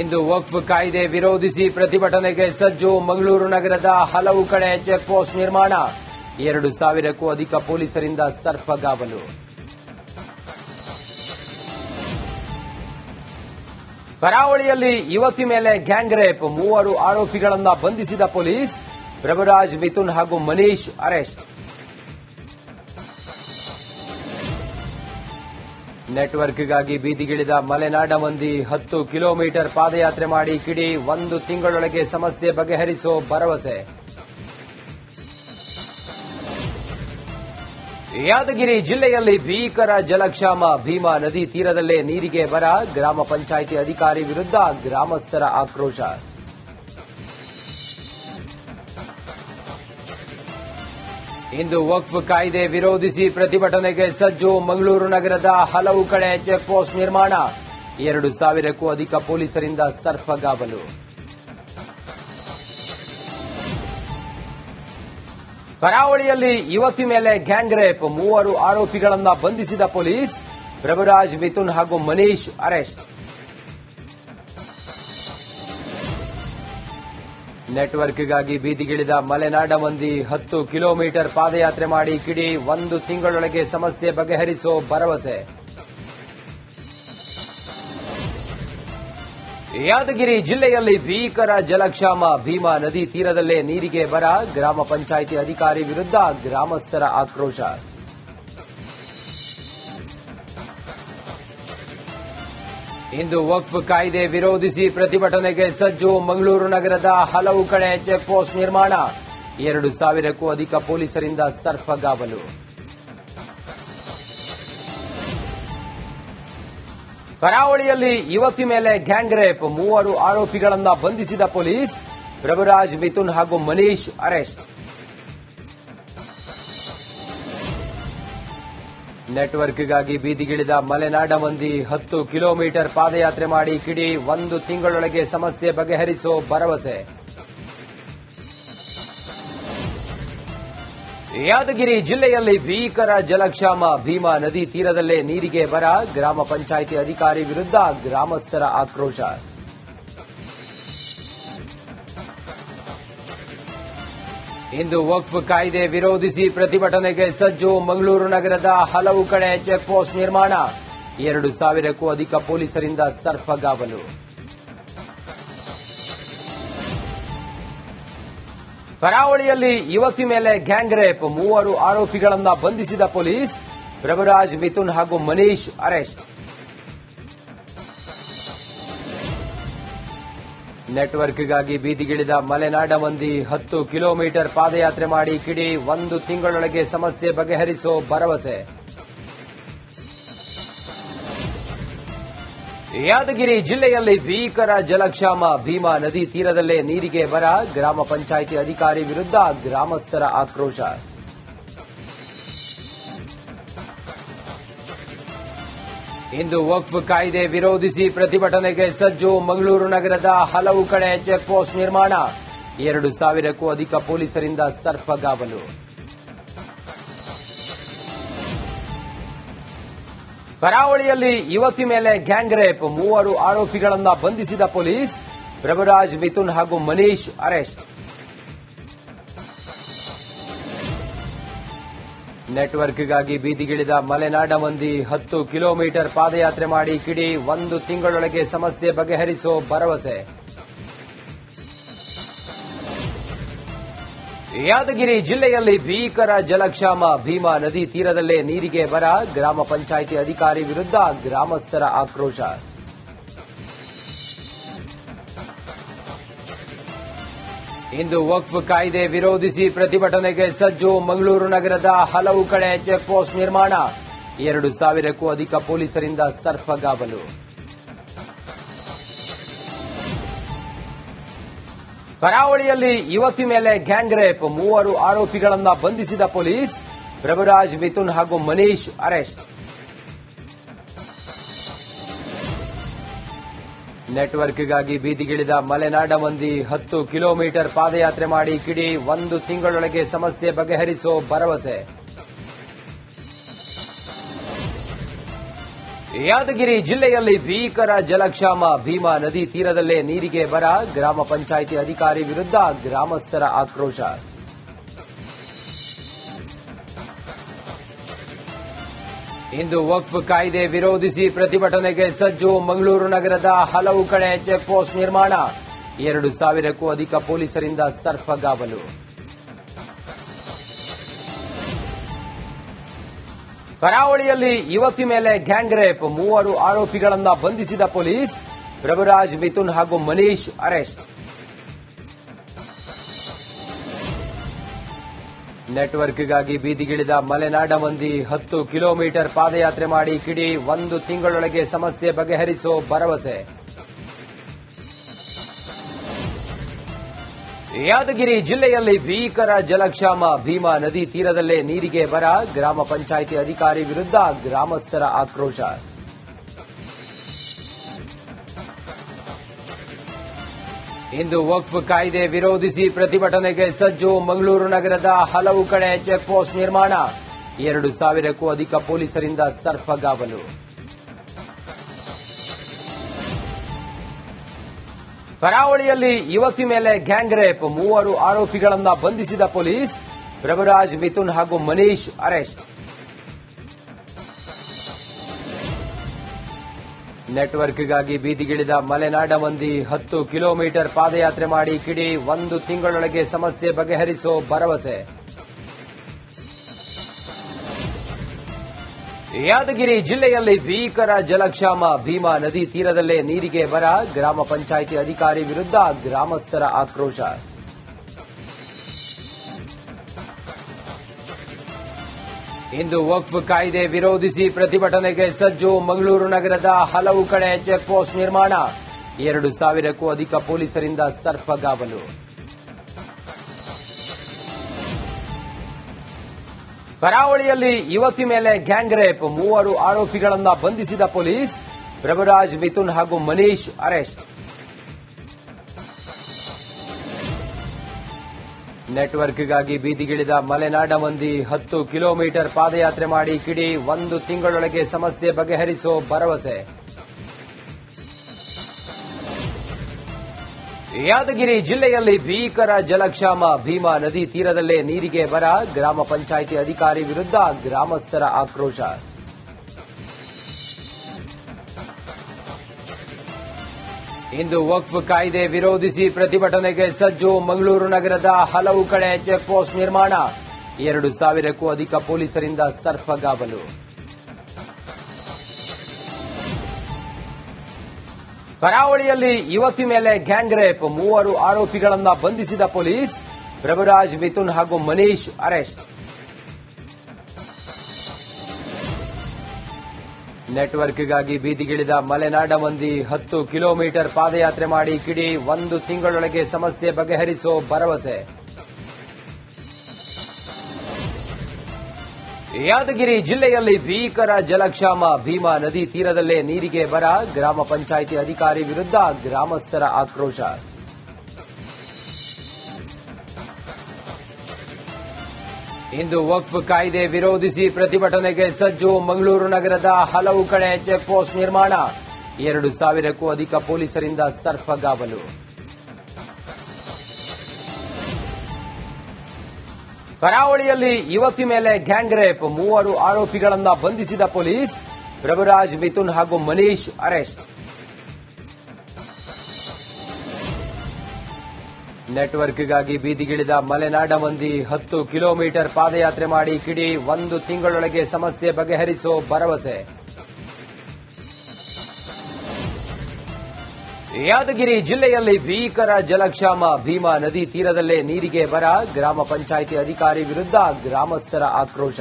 ಇಂದು ವಕ್ಫ್ ಕಾಯ್ದೆ ವಿರೋಧಿಸಿ ಪ್ರತಿಭಟನೆಗೆ ಸಜ್ಜು. ಮಂಗಳೂರು ನಗರದ ಹಲವು ಕಡೆ ಚೆಕ್ ಪೋಸ್ಟ್ ನಿರ್ಮಾಣ. 2,000ಕ್ಕೂ ಅಧಿಕ ಪೊಲೀಸರಿಂದ ಸರ್ಪಗಾವಲು. ಕರಾವಳಿಯಲ್ಲಿ ಯುವತಿ ಮೇಲೆ ಗ್ಯಾಂಗ್ ರೇಪ್. 3 ಆರೋಪಿಗಳನ್ನ ಬಂಧಿಸಿದ ಪೊಲೀಸ್. ಪ್ರಭುರಾಜ್, ಮಿಥುನ್ ಹಾಗೂ ಮನೀಶ್ ಅರೆಸ್ಟ್. ನೆಟ್ವರ್ಕ್ಗಾಗಿ ಬೀದಿಗಿಳಿದ ಮಲೆನಾಡ ಮಂದಿ. 10 ಕಿಲೋಮೀಟರ್ ಪಾದಯಾತ್ರೆ ಮಾಡಿ ಕಿಡಿ. 1 ತಿಂಗಳೊಳಗೆ ಸಮಸ್ಯೆ ಬಗೆಹರಿಸೋ ಭರವಸೆ. ಯಾದಗಿರಿ ಜಿಲ್ಲೆಯಲ್ಲಿ ಭೀಕರ ಜಲಕ್ಷಾಮ. ಭೀಮಾ ನದಿ ತೀರದಲ್ಲೇ ನೀರಿಗೆ ಬರ. ಗ್ರಾಮ ಪಂಚಾಯಿತಿ ಅಧಿಕಾರಿ ವಿರುದ್ಧ ಗ್ರಾಮಸ್ಥರ ಆಕ್ರೋಶ. ಇಂದು ವಕ್ಫ್ ಕಾಯ್ದೆ ವಿರೋಧಿಸಿ ಪ್ರತಿಭಟನೆಗೆ ಸಜ್ಜು. ಮಂಗಳೂರು ನಗರದ ಹಲವು ಕಡೆ ಚೆಕ್ ಪೋಸ್ಟ್ ನಿರ್ಮಾಣ. 2,000ಕ್ಕೂ ಅಧಿಕ ಪೊಲೀಸರಿಂದ ಸರ್ಪಗಾವಲು. ಕರಾವಳಿಯಲ್ಲಿ ಯುವತಿ ಮೇಲೆ ಗ್ಯಾಂಗ್ ರೇಪ್. 3 ಆರೋಪಿಗಳನ್ನ ಬಂಧಿಸಿದ ಪೊಲೀಸ್. ಪ್ರಭುರಾಜ್, ಮಿಥುನ್ ಹಾಗೂ ಮನೀಶ್ ಅರೆಸ್ಟ್. ನೆಟ್ವರ್ಕ್ಗಾಗಿ ಬೀದಿಗಿಳಿದ ಮಲೆನಾಡ ಮಂದಿ. 10 ಕಿಲೋಮೀಟರ್ ಪಾದಯಾತ್ರೆ ಮಾಡಿ ಕಿಡಿ. 1 ತಿಂಗಳೊಳಗೆ ಸಮಸ್ಯೆ ಬಗೆಹರಿಸೋ ಭರವಸೆ. ಯಾದಗಿರಿ ಜಿಲ್ಲೆಯಲ್ಲಿ ಭೀಕರ ಜಲಕ್ಷಾಮ. ಭೀಮಾ ನದಿ ತೀರದಲ್ಲೇ ನೀರಿಗೆ ಬರ. ಗ್ರಾಮ ಪಂಚಾಯಿತಿ ಅಧಿಕಾರಿ ವಿರುದ್ಧ ಗ್ರಾಮಸ್ಥರ ಆಕ್ರೋಶ. ಇಂದು ವಕ್ಫ್ ಕಾಯ್ದೆ ವಿರೋಧಿಸಿ ಪ್ರತಿಭಟನೆಗೆ ಸಜ್ಜು. ಮಂಗಳೂರು ನಗರದ ಹಲವು ಕಡೆ ಚೆಕ್ ಪೋಸ್ಟ್ ನಿರ್ಮಾಣ. 2,000ಕ್ಕೂ ಅಧಿಕ ಪೊಲೀಸರಿಂದ ಸರ್ಪಗಾವಲು. ಕರಾವಳಿಯಲ್ಲಿ ಯುವತಿ ಮೇಲೆ ಗ್ಯಾಂಗ್ ರೇಪ್. 3 ಆರೋಪಿಗಳನ್ನ ಬಂಧಿಸಿದ ಪೊಲೀಸ್. ಪ್ರಭುರಾಜ್, ಮಿಥುನ್ ಹಾಗೂ ಮನೀಶ್ ಅರೆಸ್ಟ್. ನೆಟ್ವರ್ಕ್ಗಾಗಿ ಬೀದಿಗಿಳಿದ ಮಲೆನಾಡ ಮಂದಿ. 10 ಕಿಲೋಮೀಟರ್ ಪಾದಯಾತ್ರೆ ಮಾಡಿ ಕಿಡಿ. 1 ತಿಂಗಳೊಳಗೆ ಸಮಸ್ಯೆ ಬಗೆಹರಿಸೋ ಭರವಸೆ. ಯಾದಗಿರಿ ಜಿಲ್ಲೆಯಲ್ಲಿ ಭೀಕರ ಜಲಕ್ಷಾಮ. ಭೀಮಾ ನದಿ ತೀರದಲ್ಲೇ ನೀರಿಗೆ ಬರ. ಗ್ರಾಮ ಪಂಚಾಯಿತಿ ಅಧಿಕಾರಿ ವಿರುದ್ಧ ಗ್ರಾಮಸ್ಥರ ಆಕ್ರೋಶ. ಇಂದು ವಕ್ಫ್ ಕಾಯ್ದೆ ವಿರೋಧಿಸಿ ಪ್ರತಿಭಟನೆಗೆ ಸಜ್ಜು. ಮಂಗಳೂರು ನಗರದ ಹಲವು ಕಡೆ ಚೆಕ್ ಪೋಸ್ಟ್ ನಿರ್ಮಾಣ. 2,000ಕ್ಕೂ ಅಧಿಕ ಪೊಲೀಸರಿಂದ ಸರ್ಪಗಾವಲು. ಕರಾವಳಿಯಲ್ಲಿ ಯುವತಿ ಮೇಲೆ ಗ್ಯಾಂಗ್ ರೇಪ್. 3 ಆರೋಪಿಗಳನ್ನ ಬಂಧಿಸಿದ ಪೊಲೀಸ್. ಪ್ರಭುರಾಜ್, ಮಿಥುನ್ ಹಾಗೂ ಮನೀಶ್ ಅರೆಸ್ಟ್. ನೆಟ್ವರ್ಕ್ಗಾಗಿ ಬೀದಿಗಿಳಿದ ಮಲೆನಾಡ ಮಂದಿ. 10 ಕಿಲೋಮೀಟರ್ ಪಾದಯಾತ್ರೆ ಮಾಡಿ ಕಿಡಿ. 1 ತಿಂಗಳೊಳಗೆ ಸಮಸ್ಯೆ ಬಗೆಹರಿಸೋ ಭರವಸೆ. ಯಾದಗಿರಿ ಜಿಲ್ಲೆಯಲ್ಲಿ ಭೀಕರ ಜಲಕ್ಷಾಮ. ಭೀಮಾ ನದಿ ತೀರದಲ್ಲೇ ನೀರಿಗೆ ಬರ. ಗ್ರಾಮ ಪಂಚಾಯಿತಿ ಅಧಿಕಾರಿ ವಿರುದ್ಧ ಗ್ರಾಮಸ್ಥರ ಆಕ್ರೋಶ. ಇಂದು ವಕ್ಫ್ ಕಾಯ್ದೆ ವಿರೋಧಿಸಿ ಪ್ರತಿಭಟನೆಗೆ ಸಜ್ಜು. ಮಂಗಳೂರು ನಗರದ ಹಲವು ಕಡೆ ಚೆಕ್ ಪೋಸ್ಟ್ ನಿರ್ಮಾಣ. 2,000ಕ್ಕೂ ಅಧಿಕ ಪೊಲೀಸರಿಂದ ಸರ್ಪಗಾವಲು. ಕರಾವಳಿಯಲ್ಲಿ ಯುವತಿ ಮೇಲೆ ಗ್ಯಾಂಗ್ ರೇಪ್. 3 ಆರೋಪಿಗಳನ್ನ ಬಂಧಿಸಿದ ಪೊಲೀಸ್. ಪ್ರಭುರಾಜ್, ಮಿಥುನ್ ಹಾಗೂ ಮನೀಶ್ ಅರೆಸ್ಟ್. ನೆಟ್ವರ್ಕ್ಗಾಗಿ ಬೀದಿಗಿಳಿದ ಮಲೆನಾಡ ಮಂದಿ. 10 ಕಿಲೋಮೀಟರ್ ಪಾದಯಾತ್ರೆ ಮಾಡಿ ಕಿಡಿ. 1 ತಿಂಗಳೊಳಗೆ ಸಮಸ್ಯೆ ಬಗೆಹರಿಸೋ ಭರವಸೆ. ಯಾದಗಿರಿ ಜಿಲ್ಲೆಯಲ್ಲಿ ಭೀಕರ ಜಲಕ್ಷಾಮ. ಭೀಮಾ ನದಿ ತೀರದಲ್ಲೇ ನೀರಿಗೆ ಬರ. ಗ್ರಾಮ ಪಂಚಾಯಿತಿ ಅಧಿಕಾರಿ ವಿರುದ್ಧ ಗ್ರಾಮಸ್ಥರ ಆಕ್ರೋಶ. ಇಂದು ವಕ್ಫ್ ಕಾಯ್ದೆ ವಿರೋಧಿಸಿ ಪ್ರತಿಭಟನೆಗೆ ಸಜ್ಜು. ಮಂಗಳೂರು ನಗರದ ಹಲವು ಕಡೆ ಚೆಕ್ ಪೋಸ್ಟ್ ನಿರ್ಮಾಣ. 2,000ಕ್ಕೂ ಅಧಿಕ ಪೊಲೀಸರಿಂದ ಸರ್ಪಗಾವಲು. ಕರಾವಳಿಯಲ್ಲಿ ಯುವತಿ ಮೇಲೆ ಗ್ಯಾಂಗ್ ರೇಪ್. 3 ಆರೋಪಿಗಳನ್ನ ಬಂಧಿಸಿದ ಪೊಲೀಸ್. ಪ್ರಭುರಾಜ್, ಮಿಥುನ್ ಹಾಗೂ ಮನೀಶ್ ಅರೆಸ್ಟ್. ನೆಟ್ವರ್ಕ್ಗಾಗಿ ಬೀದಿಗಿಳಿದ ಮಲೆನಾಡ ಮಂದಿ. 10 ಕಿಲೋಮೀಟರ್ ಪಾದಯಾತ್ರೆ ಮಾಡಿ ಕಿಡಿ. 1 ತಿಂಗಳೊಳಗೆ ಸಮಸ್ಯೆ ಬಗೆಹರಿಸೋ ಭರವಸೆ. ಯಾದಗಿರಿ ಜಿಲ್ಲೆಯಲ್ಲಿ ಭೀಕರ ಜಲಕ್ಷಾಮ. ಭೀಮಾ ನದಿ ತೀರದಲ್ಲೇ ನೀರಿಗೆ ಬರ. ಗ್ರಾಮ ಪಂಚಾಯಿತಿ ಅಧಿಕಾರಿ ವಿರುದ್ಧ ಗ್ರಾಮಸ್ಥರ ಆಕ್ರೋಶ. ಇಂದು ವಕ್ಫ್ ಕಾಯ್ದೆ ವಿರೋಧಿಸಿ ಪ್ರತಿಭಟನೆಗೆ ಸಜ್ಜು. ಮಂಗಳೂರು ನಗರದ ಹಲವು ಕಡೆ ಚೆಕ್ ಪೋಸ್ಟ್ ನಿರ್ಮಾಣ. 2,000ಕ್ಕೂ ಅಧಿಕ ಪೊಲೀಸರಿಂದ ಸರ್ಪಗಾವಲು. ಕರಾವಳಿಯಲ್ಲಿ ಯುವತಿ ಮೇಲೆ ಗ್ಯಾಂಗ್ ರೇಪ್. 3 ಆರೋಪಿಗಳನ್ನ ಬಂಧಿಸಿದ ಪೊಲೀಸ್. ಪ್ರಭುರಾಜ್, ಮಿಥುನ್ ಹಾಗೂ ಮನೀಶ್ ಅರೆಸ್ಟ್. ನೆಟ್ವರ್ಕ್ಗಾಗಿ ಬೀದಿಗಿಳಿದ ಮಲೆನಾಡ ಮಂದಿ. 10 ಕಿಲೋಮೀಟರ್ ಪಾದಯಾತ್ರೆ ಮಾಡಿ ಕಿಡಿ. 1 ತಿಂಗಳೊಳಗೆ ಸಮಸ್ಯೆ ಬಗೆಹರಿಸೋ ಭರವಸೆ. ಯಾದಗಿರಿ ಜಿಲ್ಲೆಯಲ್ಲಿ ಭೀಕರ ಜಲಕ್ಷಾಮ. ಭೀಮಾ ನದಿ ತೀರದಲ್ಲೇ ನೀರಿಗೆ ಬರ. ಗ್ರಾಮ ಪಂಚಾಯಿತಿ ಅಧಿಕಾರಿ ವಿರುದ್ಧ ಗ್ರಾಮಸ್ಥರ ಆಕ್ರೋಶ. ಇಂದು ವಕ್ಫ್ ಕಾಯ್ದೆ ವಿರೋಧಿಸಿ ಪ್ರತಿಭಟನೆಗೆ ಸಜ್ಜು. ಮಂಗಳೂರು ನಗರದ ಹಲವು ಕಡೆ ಚೆಕ್ ಪೋಸ್ಟ್ ನಿರ್ಮಾಣ. 2,000ಕ್ಕೂ ಅಧಿಕ ಪೊಲೀಸರಿಂದ ಸರ್ಪಗಾವಲು. ಕರಾವಳಿಯಲ್ಲಿ ಯುವತಿ ಮೇಲೆ ಗ್ಯಾಂಗ್ ರೇಪ್. 3 ಆರೋಪಿಗಳನ್ನ ಬಂಧಿಸಿದ ಪೊಲೀಸ್. ಪ್ರಭುರಾಜ್, ಮಿಥುನ್ ಹಾಗೂ ಮನೀಶ್ ಅರೆಸ್ಟ್. ನೆಟ್ವರ್ಕ್ಗಾಗಿ ಬೀದಿಗಿಳಿದ ಮಲೆನಾಡ ಮಂದಿ. 10 ಕಿಲೋಮೀಟರ್ ಪಾದಯಾತ್ರೆ ಮಾಡಿ ಕಿಡಿ. 1 ತಿಂಗಳೊಳಗೆ ಸಮಸ್ಯೆ ಬಗೆಹರಿಸೋ ಭರವಸೆ. ಯಾದಗಿರಿ ಜಿಲ್ಲೆಯಲ್ಲಿ ಭೀಕರ ಜಲಕ್ಷಾಮ. ಭೀಮಾ ನದಿ ತೀರದಲ್ಲೇ ನೀರಿಗೆ ಬರ. ಗ್ರಾಮ ಪಂಚಾಯಿತಿ ಅಧಿಕಾರಿ ವಿರುದ್ಧ ಗ್ರಾಮಸ್ಥರ ಆಕ್ರೋಶ. ಇಂದು ವಕ್ಫ್ ಕಾಯ್ದೆ ವಿರೋಧಿಸಿ ಪ್ರತಿಭಟನೆಗೆ ಸಜ್ಜು. ಮಂಗಳೂರು ನಗರದ ಹಲವು ಕಡೆ ಚೆಕ್ ಪೋಸ್ಟ್ ನಿರ್ಮಾಣ. 2,000ಕ್ಕೂ ಅಧಿಕ ಪೊಲೀಸರಿಂದ ಸರ್ಪಗಾವಲು. ಕರಾವಳಿಯಲ್ಲಿ ಯುವತಿ ಮೇಲೆ ಗ್ಯಾಂಗ್ ರೇಪ್. 3 ಆರೋಪಿಗಳನ್ನ ಬಂಧಿಸಿದ ಪೊಲೀಸ್. ಪ್ರಭುರಾಜ್, ಮಿಥುನ್ ಹಾಗೂ ಮನೀಶ್ ಅರೆಸ್ಟ್. ನೆಟ್ವರ್ಕ್ಗಾಗಿ ಬೀದಿಗಿಳಿದ ಮಲೆನಾಡ ಮಂದಿ. 10 ಕಿಲೋಮೀಟರ್ ಪಾದಯಾತ್ರೆ ಮಾಡಿ ಕಿಡಿ. 1 ತಿಂಗಳೊಳಗೆ ಸಮಸ್ಯೆ ಬಗೆಹರಿಸೋ ಭರವಸೆ. ಯಾದಗಿರಿ ಜಿಲ್ಲೆಯಲ್ಲಿ ಭೀಕರ ಜಲಕ್ಷಾಮ. ಭೀಮಾ ನದಿ ತೀರದಲ್ಲೇ ನೀರಿಗೆ ಬರ. ಗ್ರಾಮ ಪಂಚಾಯಿತಿ ಅಧಿಕಾರಿ ವಿರುದ್ಧ ಗ್ರಾಮಸ್ಥರ ಆಕ್ರೋಶ. ಇಂದು ವಕ್ಫ್ ಕಾಯ್ದೆ ವಿರೋಧಿಸಿ ಪ್ರತಿಭಟನೆಗೆ ಸಜ್ಜು. ಮಂಗಳೂರು ನಗರದ ಹಲವು ಕಡೆ ಚೆಕ್ ಪೋಸ್ಟ್ ನಿರ್ಮಾಣ. 2,000ಕ್ಕೂ ಅಧಿಕ ಪೊಲೀಸರಿಂದ ಸರ್ಪಗಾವಲು. ಕರಾವಳಿಯಲ್ಲಿ ಯುವತಿ ಮೇಲೆ ಗ್ಯಾಂಗ್ ರೇಪ್. 3 ಆರೋಪಿಗಳನ್ನ ಬಂಧಿಸಿದ ಪೊಲೀಸ್. ಪ್ರಭುರಾಜ್, ಮಿಥುನ್ ಹಾಗೂ ಮನೀಶ್ ಅರೆಸ್ಟ್. ನೆಟ್ವರ್ಕ್ಗಾಗಿ ಬೀದಿಗಿಳಿದ ಮಲೆನಾಡ ಮಂದಿ. 10 ಕಿಲೋಮೀಟರ್ ಪಾದಯಾತ್ರೆ ಮಾಡಿ ಕಿಡಿ. 1 ತಿಂಗಳೊಳಗೆ ಸಮಸ್ಯೆ ಬಗೆಹರಿಸೋ ಭರವಸೆ. ಯಾದಗಿರಿ ಜಿಲ್ಲೆಯಲ್ಲಿ ಭೀಕರ ಜಲಕ್ಷಾಮ. ಭೀಮಾ ನದಿ ತೀರದಲ್ಲೇ ನೀರಿಗೆ ಬರ. ಗ್ರಾಮ ಪಂಚಾಯಿತಿ ಅಧಿಕಾರಿ ವಿರುದ್ಧ ಗ್ರಾಮಸ್ಥರ ಆಕ್ರೋಶ. ಇಂದು ವಕ್ಫ್ ಕಾಯ್ದೆ ವಿರೋಧಿಸಿ ಪ್ರತಿಭಟನೆಗೆ ಸಜ್ಜು. ಮಂಗಳೂರು ನಗರದ ಹಲವು ಕಡೆ ಚೆಕ್ ಪೋಸ್ಟ್ ನಿರ್ಮಾಣ. 2,000ಕ್ಕೂ ಅಧಿಕ ಪೊಲೀಸರಿಂದ ಸರ್ಪಗಾವಲು. ಕರಾವಳಿಯಲ್ಲಿ ಯುವತಿ ಮೇಲೆ ಗ್ಯಾಂಗ್ ರೇಪ್. 3 ಆರೋಪಿಗಳನ್ನ ಬಂಧಿಸಿದ ಪೊಲೀಸ್. ಪ್ರಭುರಾಜ್, ಮಿಥುನ್ ಹಾಗೂ ಮನೀಶ್ ಅರೆಸ್ಟ್. ನೆಟ್ವರ್ಕ್ಗಾಗಿ ಬೀದಿಗಿಳಿದ ಮಲೆನಾಡ ಮಂದಿ. 10 ಕಿಲೋಮೀಟರ್ ಪಾದಯಾತ್ರೆ ಮಾಡಿ ಕಿಡಿ. 1 ತಿಂಗಳೊಳಗೆ ಸಮಸ್ಯೆ ಬಗೆಹರಿಸೋ ಭರವಸೆ. ಯಾದಗಿರಿ ಜಿಲ್ಲೆಯಲ್ಲಿ ಭೀಕರ ಜಲಕ್ಷಾಮ. ಭೀಮಾ ನದಿ ತೀರದಲ್ಲೇ ನೀರಿಗೆ ಬರ. ಗ್ರಾಮ ಪಂಚಾಯಿತಿ ಅಧಿಕಾರಿ ವಿರುದ್ಧ ಗ್ರಾಮಸ್ಥರ ಆಕ್ರೋಶ.